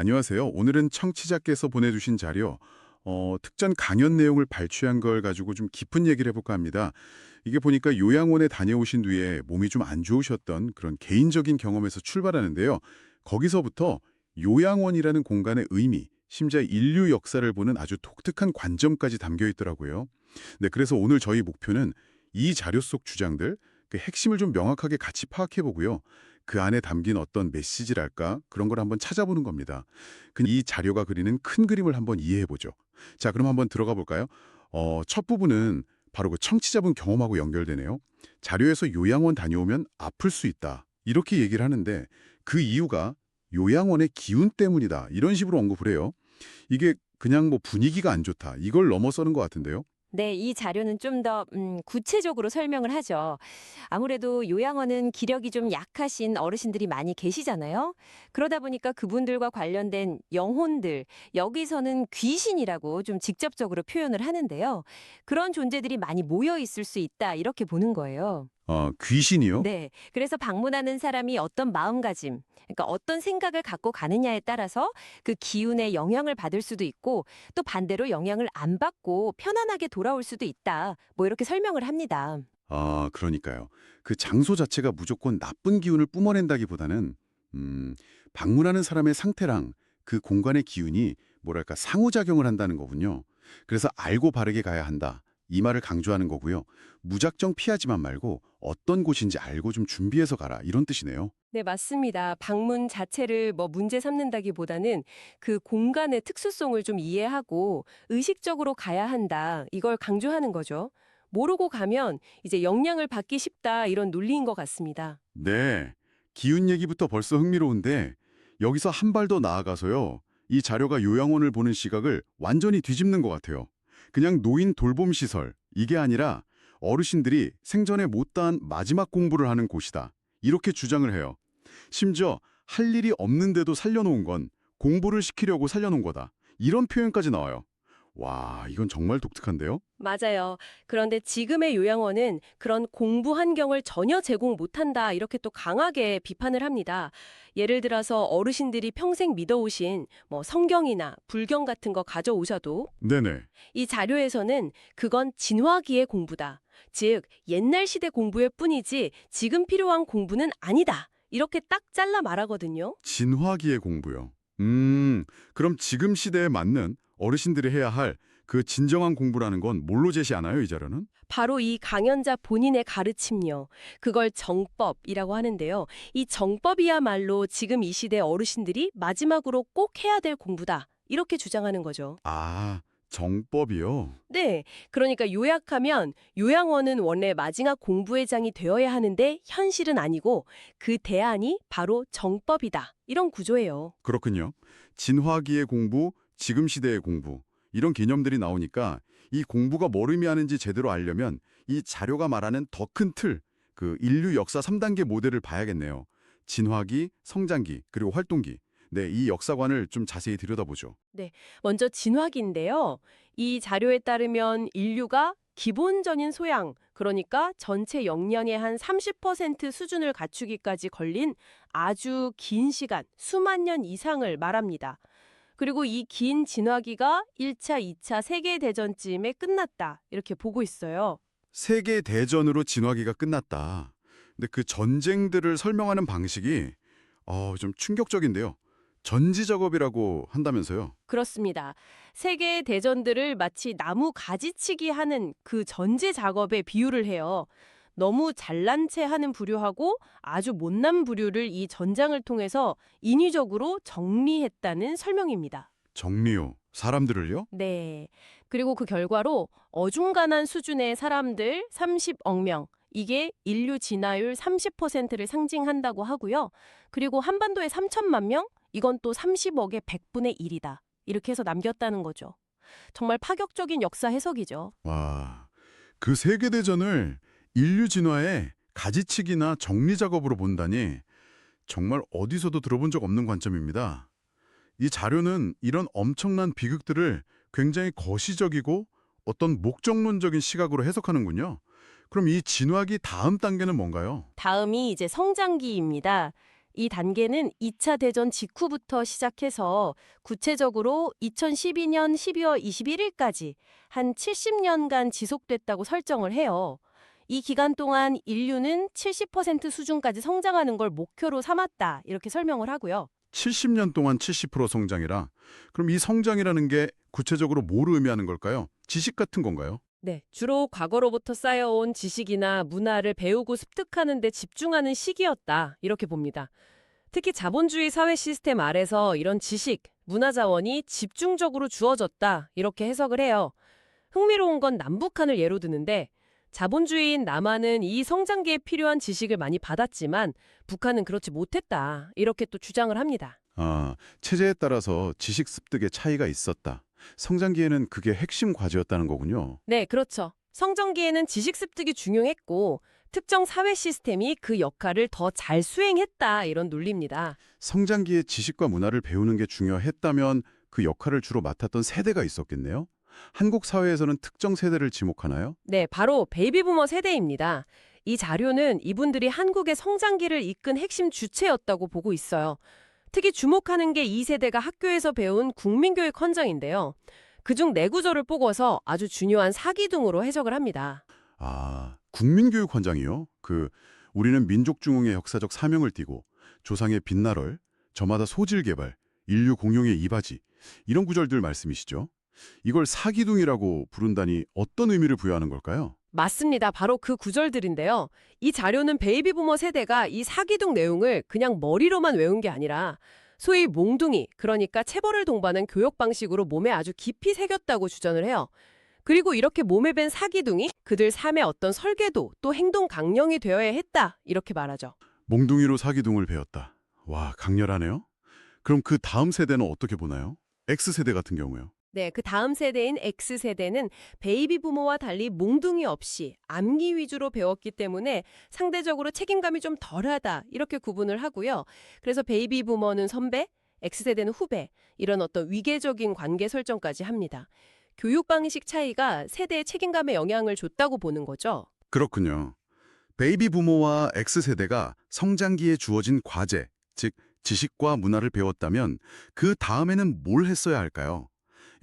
안녕하세요. 오늘은 청취자께서 보내주신 자료, 특전 강연 내용을 발췌한 걸 가지고 좀 깊은 얘기를 해볼까 합니다. 이게 보니까 요양원에 다녀오신 뒤에 몸이 좀 안 좋으셨던 그런 개인적인 경험에서 출발하는데요. 거기서부터 요양원이라는 공간의 의미, 심지어 인류 역사를 보는 아주 독특한 관점까지 담겨 있더라고요. 네, 그래서 오늘 저희 목표는 이 자료 속 주장들, 그 핵심을 좀 명확하게 같이 파악해보고요. 그 안에 담긴 어떤 메시지랄까 그런 걸 한번 찾아보는 겁니다. 이 자료가 그리는 큰 그림을 한번 이해해보죠. 자, 그럼 한번 들어가 볼까요? 첫 부분은 바로 그 청취자분 경험하고 연결되네요. 자료에서 요양원 다녀오면 아플 수 있다. 이렇게 얘기를 하는데 그 이유가 요양원의 기운 때문이다. 이런 식으로 언급을 해요. 이게 그냥 뭐 분위기가 안 좋다. 이걸 넘어서는 것 같은데요. 네, 이 자료는 좀 더 구체적으로 설명을 하죠. 아무래도 요양원은 기력이 좀 약하신 어르신들이 많이 계시잖아요. 그러다 보니까 그분들과 관련된 영혼들, 여기서는 귀신이라고 좀 직접적으로 표현을 하는데요. 그런 존재들이 많이 모여 있을 수 있다, 이렇게 보는 거예요. 귀신이요? 네. 그래서 방문하는 사람이 어떤 마음가짐, 그러니까 어떤 생각을 갖고 가느냐에 따라서 그 기운의 영향을 받을 수도 있고 또 반대로 영향을 안 받고 편안하게 돌아올 수도 있다. 뭐 이렇게 설명을 합니다. 그러니까요. 그 장소 자체가 무조건 나쁜 기운을 뿜어낸다기보다는 방문하는 사람의 상태랑 그 공간의 기운이 뭐랄까 상호작용을 한다는 거군요. 그래서 알고 바르게 가야 한다. 이 말을 강조하는 거고요. 무작정 피하지만 말고 어떤 곳인지 알고 좀 준비해서 가라. 이런 뜻이네요. 네, 맞습니다. 방문 자체를 뭐 문제 삼는다기보다는 그 공간의 특수성을 좀 이해하고 의식적으로 가야 한다. 이걸 강조하는 거죠. 모르고 가면 이제 영향을 받기 쉽다. 이런 논리인 것 같습니다. 네. 기운 얘기부터 벌써 흥미로운데 여기서 한 발 더 나아가서요. 이 자료가 요양원을 보는 시각을 완전히 뒤집는 것 같아요. 그냥 노인 돌봄 시설, 이게 아니라 어르신들이 생전에 못다한 마지막 공부를 하는 곳이다. 이렇게 주장을 해요. 심지어 할 일이 없는데도 살려놓은 건 공부를 시키려고 살려놓은 거다. 이런 표현까지 나와요. 와, 이건 정말 독특한데요? 맞아요. 그런데 지금의 요양원은 그런 공부 환경을 전혀 제공 못한다. 이렇게 또 강하게 비판을 합니다. 예를 들어서 어르신들이 평생 믿어오신 뭐 성경이나 불경 같은 거 가져오셔도 네네. 이 자료에서는 그건 진화기의 공부다. 즉, 옛날 시대 공부일 뿐이지 지금 필요한 공부는 아니다. 이렇게 딱 잘라 말하거든요. 진화기의 공부요. 그럼 지금 시대에 맞는 어르신들이 해야 할 그 진정한 공부라는 건 뭘로 제시하나요, 이 자료는? 바로 이 강연자 본인의 가르침요. 그걸 정법이라고 하는데요. 이 정법이야말로 지금 이 시대 어르신들이 마지막으로 꼭 해야 될 공부다. 이렇게 주장하는 거죠. 아, 정법이요? 네. 그러니까 요약하면 요양원은 원래 마지막 공부회장이 되어야 하는데 현실은 아니고 그 대안이 바로 정법이다. 이런 구조예요. 그렇군요. 진화기의 공부, 지금 시대의 공부. 이런 개념들이 나오니까 이 공부가 뭘 의미하는지 제대로 알려면 이 자료가 말하는 더 큰 틀, 그 인류 역사 3단계 모델을 봐야겠네요. 진화기, 성장기, 그리고 활동기. 네, 이 역사관을 좀 자세히 들여다보죠. 네. 먼저 진화기인데요. 이 자료에 따르면 인류가 기본적인 소양, 그러니까 전체 역량의 한 30% 수준을 갖추기까지 걸린 아주 긴 시간, 수만 년 이상을 말합니다. 그리고 이 긴 진화기가 1차, 2차 세계대전쯤에 끝났다. 이렇게 보고 있어요. 세계 대전으로 진화기가 끝났다. 근데 그 전쟁들을 설명하는 방식이 좀 충격적인데요. 전지 작업이라고 한다면서요. 그렇습니다. 세계 대전들을 마치 나무 가지치기 하는 그 전제 작업에 비유를 해요. 너무 잘난 체 하는 부류하고 아주 못난 부류를 이 전장을 통해서 인위적으로 정리했다는 설명입니다. 정리요. 사람들을요? 네. 그리고 그 결과로 어중간한 수준의 사람들 30억 명, 이게 인류 진화율 30%를 상징한다고 하고요. 그리고 한반도에 3천만 명, 이건 또 30억의 100분의 1이다. 이렇게 해서 남겼다는 거죠. 정말 파격적인 역사 해석이죠. 와, 그 세계대전을 인류 진화의 가지치기나 정리 작업으로 본다니 정말 어디서도 들어본 적 없는 관점입니다. 이 자료는 이런 엄청난 비극들을 굉장히 거시적이고 어떤 목적론적인 시각으로 해석하는군요. 그럼 이 진화기 다음 단계는 뭔가요? 다음이 이제 성장기입니다. 이 단계는 2차 대전 직후부터 시작해서 구체적으로 2012년 12월 21일까지 한 70년간 지속됐다고 설정을 해요. 이 기간 동안 인류는 70% 수준까지 성장하는 걸 목표로 삼았다. 이렇게 설명을 하고요. 70년 동안 70% 성장이라. 그럼 이 성장이라는 게 구체적으로 뭘 의미하는 걸까요? 지식 같은 건가요? 네, 주로 과거로부터 쌓여온 지식이나 문화를 배우고 습득하는 데 집중하는 시기였다. 이렇게 봅니다. 특히 자본주의 사회 시스템 아래서 이런 지식, 문화 자원이 집중적으로 주어졌다. 이렇게 해석을 해요. 흥미로운 건 남북한을 예로 드는데 자본주의인 남한은 이 성장기에 필요한 지식을 많이 받았지만 북한은 그렇지 못했다. 이렇게 또 주장을 합니다. 아, 체제에 따라서 지식 습득의 차이가 있었다. 성장기에는 그게 핵심 과제였다는 거군요. 네, 그렇죠. 성장기에는 지식 습득이 중요했고 특정 사회 시스템이 그 역할을 더 잘 수행했다. 이런 논리입니다. 성장기에 지식과 문화를 배우는 게 중요했다면 그 역할을 주로 맡았던 세대가 있었겠네요. 한국 사회에서는 특정 세대를 지목하나요? 네, 바로 베이비부머 세대입니다. 이 자료는 이분들이 한국의 성장기를 이끈 핵심 주체였다고 보고 있어요. 특히 주목하는 게 이 세대가 학교에서 배운 국민교육 헌정인데요. 그중 네 구절을 뽑아서 아주 중요한 사기둥으로 해석을 합니다. 아, 국민교육 헌장이요? 우리는 민족중흥의 역사적 사명을 띠고 조상의 빛나럴, 저마다 소질 개발, 인류 공용의 이바지 이런 구절들 말씀이시죠? 이걸 사기둥이라고 부른다니 어떤 의미를 부여하는 걸까요? 맞습니다. 바로 그 구절들인데요. 이 자료는 베이비부머 세대가 이 사기둥 내용을 그냥 머리로만 외운 게 아니라 소위 몽둥이, 그러니까 체벌을 동반한 교육 방식으로 몸에 아주 깊이 새겼다고 주장을 해요. 그리고 이렇게 몸에 밴 사기둥이 그들 삶의 어떤 설계도 또 행동 강령이 되어야 했다. 이렇게 말하죠. 몽둥이로 사기둥을 배웠다. 와, 강렬하네요. 그럼 그 다음 세대는 어떻게 보나요? X세대 같은 경우요. 네, 그 다음 세대인 X세대는 베이비 부모와 달리 몽둥이 없이 암기 위주로 배웠기 때문에 상대적으로 책임감이 좀 덜하다 이렇게 구분을 하고요. 그래서 베이비 부모는 선배, X세대는 후배 이런 어떤 위계적인 관계 설정까지 합니다. 교육 방식 차이가 세대의 책임감에 영향을 줬다고 보는 거죠. 그렇군요. 베이비 부모와 X세대가 성장기에 주어진 과제, 즉 지식과 문화를 배웠다면 그 다음에는 뭘 했어야 할까요?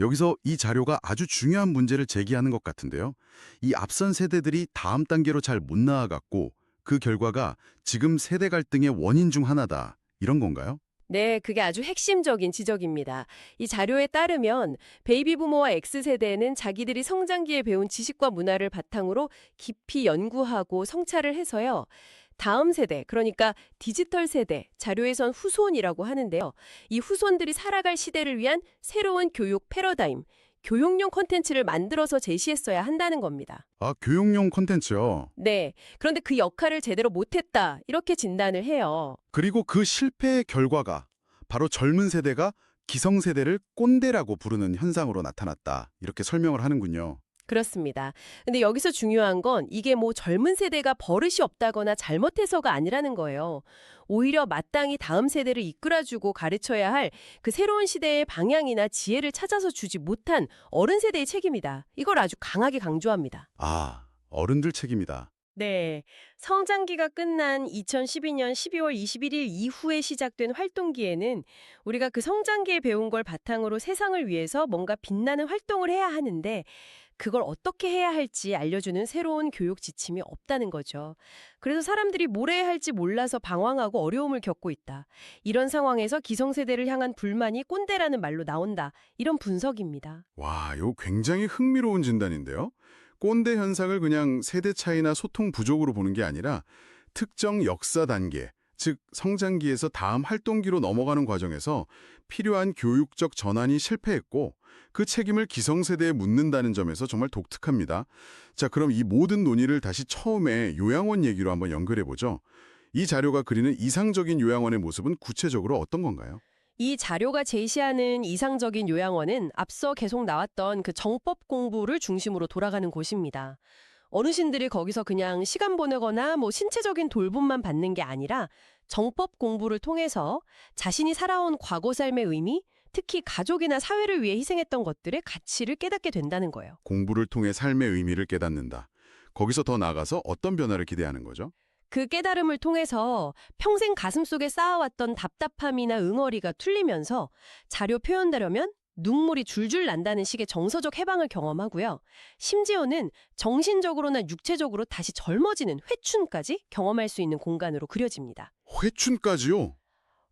여기서 이 자료가 아주 중요한 문제를 제기하는 것 같은데요. 이 앞선 세대들이 다음 단계로 잘 못 나아갔고 그 결과가 지금 세대 갈등의 원인 중 하나다. 이런 건가요? 네, 그게 아주 핵심적인 지적입니다. 이 자료에 따르면 베이비 부모와 X세대는 자기들이 성장기에 배운 지식과 문화를 바탕으로 깊이 연구하고 성찰을 해서요. 다음 세대, 그러니까 디지털 세대, 자료에선 후손이라고 하는데요. 이 후손들이 살아갈 시대를 위한 새로운 교육 패러다임, 교육용 콘텐츠를 만들어서 제시했어야 한다는 겁니다. 아, 교육용 콘텐츠요. 네, 그런데 그 역할을 제대로 못했다, 이렇게 진단을 해요. 그리고 그 실패의 결과가 바로 젊은 세대가 기성세대를 꼰대라고 부르는 현상으로 나타났다. 이렇게 설명을 하는군요. 그렇습니다. 근데 여기서 중요한 건 이게 뭐 젊은 세대가 버릇이 없다거나 잘못해서가 아니라는 거예요. 오히려 마땅히 다음 세대를 이끌어주고 가르쳐야 할 그 새로운 시대의 방향이나 지혜를 찾아서 주지 못한 어른 세대의 책임이다. 이걸 아주 강하게 강조합니다. 아, 어른들 책임이다. 네. 성장기가 끝난 2012년 12월 21일 이후에 시작된 활동기에는 우리가 그 성장기에 배운 걸 바탕으로 세상을 위해서 뭔가 빛나는 활동을 해야 하는데 그걸 어떻게 해야 할지 알려주는 새로운 교육 지침이 없다는 거죠. 그래서 사람들이 뭘 해야 할지 몰라서 방황하고 어려움을 겪고 있다. 이런 상황에서 기성세대를 향한 불만이 꼰대라는 말로 나온다. 이런 분석입니다. 와, 이거 굉장히 흥미로운 진단인데요. 꼰대 현상을 그냥 세대 차이나 소통 부족으로 보는 게 아니라 특정 역사 단계, 즉 성장기에서 다음 활동기로 넘어가는 과정에서 필요한 교육적 전환이 실패했고 그 책임을 기성세대에 묻는다는 점에서 정말 독특합니다. 자, 그럼 이 모든 논의를 다시 처음에 요양원 얘기로 한번 연결해보죠. 이 자료가 그리는 이상적인 요양원의 모습은 구체적으로 어떤 건가요? 이 자료가 제시하는 이상적인 요양원은 앞서 계속 나왔던 그 정법 공부를 중심으로 돌아가는 곳입니다. 어르신들이 거기서 그냥 시간 보내거나 뭐 신체적인 돌봄만 받는 게 아니라 정법 공부를 통해서 자신이 살아온 과거 삶의 의미, 특히 가족이나 사회를 위해 희생했던 것들의 가치를 깨닫게 된다는 거예요. 공부를 통해 삶의 의미를 깨닫는다. 거기서 더 나아가서 어떤 변화를 기대하는 거죠? 그 깨달음을 통해서 평생 가슴속에 쌓아왔던 답답함이나 응어리가 풀리면서 자료 표현되려면 눈물이 줄줄 난다는 식의 정서적 해방을 경험하고요. 심지어는 정신적으로나 육체적으로 다시 젊어지는 회춘까지 경험할 수 있는 공간으로 그려집니다. 회춘까지요?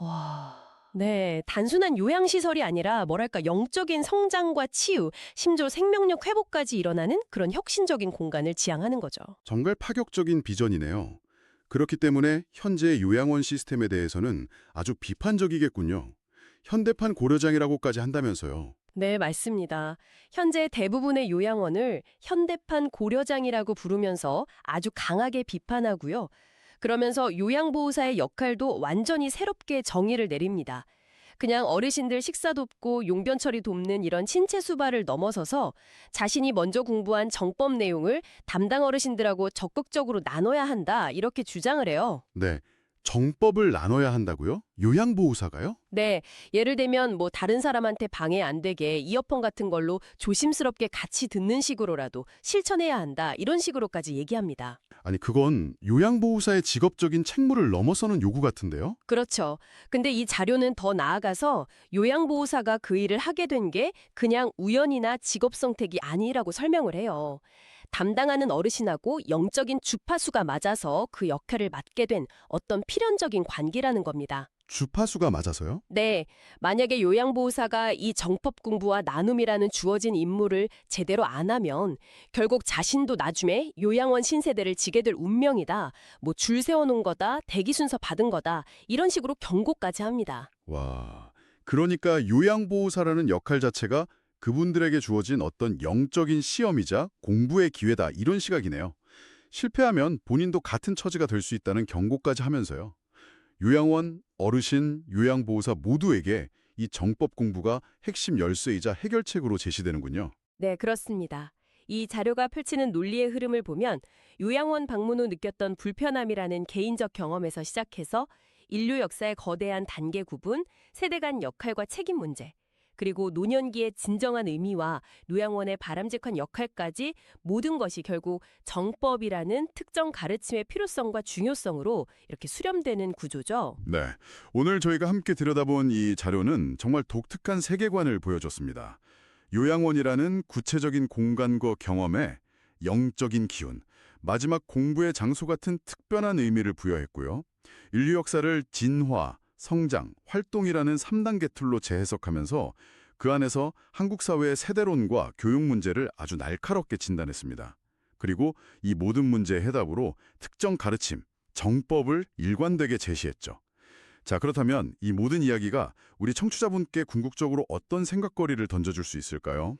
와. 네, 단순한 요양시설이 아니라 뭐랄까 영적인 성장과 치유, 심지어 생명력 회복까지 일어나는 그런 혁신적인 공간을 지향하는 거죠. 정말 파격적인 비전이네요. 그렇기 때문에 현재 요양원 시스템에 대해서는 아주 비판적이겠군요. 현대판 고려장이라고까지 한다면서요. 네, 맞습니다. 현재 대부분의 요양원을 현대판 고려장이라고 부르면서 아주 강하게 비판하고요. 그러면서 요양보호사의 역할도 완전히 새롭게 정의를 내립니다. 그냥 어르신들 식사 돕고 용변 처리 돕는 이런 신체 수발을 넘어서서 자신이 먼저 공부한 정법 내용을 담당 어르신들하고 적극적으로 나눠야 한다, 이렇게 주장을 해요. 네, 정법을 나눠야 한다고요? 요양보호사가요? 네, 예를 들면 뭐 다른 사람한테 방해 안 되게 이어폰 같은 걸로 조심스럽게 같이 듣는 식으로라도 실천해야 한다, 이런 식으로까지 얘기합니다. 아니, 그건 요양보호사의 직업적인 책무를 넘어서는 요구 같은데요? 그렇죠. 근데 이 자료는 더 나아가서 요양보호사가 그 일을 하게 된 게 그냥 우연이나 직업 선택이 아니라고 설명을 해요. 담당하는 어르신하고 영적인 주파수가 맞아서 그 역할을 맡게 된 어떤 필연적인 관계라는 겁니다. 주파수가 맞아서요? 네, 만약에 요양보호사가 이 정법 공부와 나눔이라는 주어진 임무를 제대로 안 하면 결국 자신도 나중에 요양원 신세대를 지게 될 운명이다. 뭐 줄 세워놓은 거다, 대기 순서 받은 거다, 이런 식으로 경고까지 합니다. 와, 그러니까 요양보호사라는 역할 자체가 그분들에게 주어진 어떤 영적인 시험이자 공부의 기회다, 이런 시각이네요. 실패하면 본인도 같은 처지가 될 수 있다는 경고까지 하면서요. 요양원, 어르신, 요양보호사 모두에게 이 정법 공부가 핵심 열쇠이자 해결책으로 제시되는군요. 네, 그렇습니다. 이 자료가 펼치는 논리의 흐름을 보면 요양원 방문 후 느꼈던 불편함이라는 개인적 경험에서 시작해서 인류 역사의 거대한 단계 구분, 세대 간 역할과 책임 문제, 그리고 노년기의 진정한 의미와 요양원의 바람직한 역할까지 모든 것이 결국 정법이라는 특정 가르침의 필요성과 중요성으로 이렇게 수렴되는 구조죠. 네, 오늘 저희가 함께 들여다본 이 자료는 정말 독특한 세계관을 보여줬습니다. 요양원이라는 구체적인 공간과 경험에 영적인 기운, 마지막 공부의 장소 같은 특별한 의미를 부여했고요. 인류 역사를 진화, 성장, 활동이라는 3단계 틀로 재해석하면서 그 안에서 한국 사회의 세대론과 교육 문제를 아주 날카롭게 진단했습니다. 그리고 이 모든 문제의 해답으로 특정 가르침, 정법을 일관되게 제시했죠. 자, 그렇다면 이 모든 이야기가 우리 청취자분께 궁극적으로 어떤 생각거리를 던져줄 수 있을까요?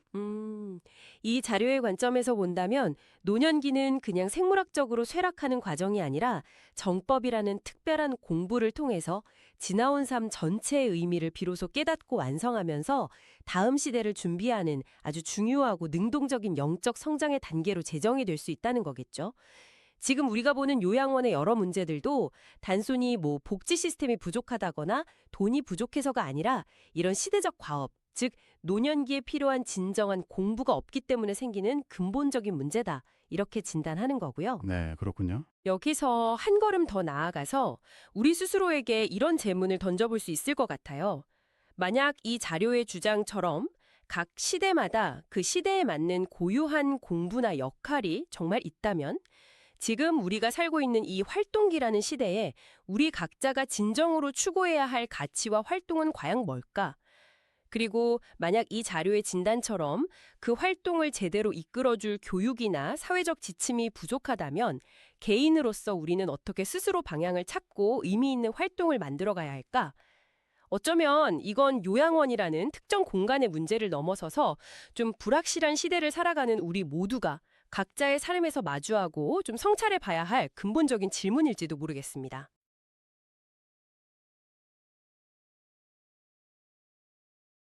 이 자료의 관점에서 본다면 노년기는 그냥 생물학적으로 쇠락하는 과정이 아니라 정법이라는 특별한 공부를 통해서 지나온 삶 전체의 의미를 비로소 깨닫고 완성하면서 다음 시대를 준비하는 아주 중요하고 능동적인 영적 성장의 단계로 제정이 될 수 있다는 거겠죠. 지금 우리가 보는 요양원의 여러 문제들도 단순히 뭐 복지 시스템이 부족하다거나 돈이 부족해서가 아니라 이런 시대적 과업, 즉 노년기에 필요한 진정한 공부가 없기 때문에 생기는 근본적인 문제다, 이렇게 진단하는 거고요. 네, 그렇군요. 여기서 한 걸음 더 나아가서 우리 스스로에게 이런 질문을 던져볼 수 있을 것 같아요. 만약 이 자료의 주장처럼 각 시대마다 그 시대에 맞는 고유한 공부나 역할이 정말 있다면 지금 우리가 살고 있는 이 활동기라는 시대에 우리 각자가 진정으로 추구해야 할 가치와 활동은 과연 뭘까? 그리고 만약 이 자료의 진단처럼 그 활동을 제대로 이끌어줄 교육이나 사회적 지침이 부족하다면 개인으로서 우리는 어떻게 스스로 방향을 찾고 의미 있는 활동을 만들어가야 할까? 어쩌면 이건 요양원이라는 특정 공간의 문제를 넘어서서 좀 불확실한 시대를 살아가는 우리 모두가 각자의 삶에서 마주하고 좀 성찰해 봐야 할 근본적인 질문일지도 모르겠습니다.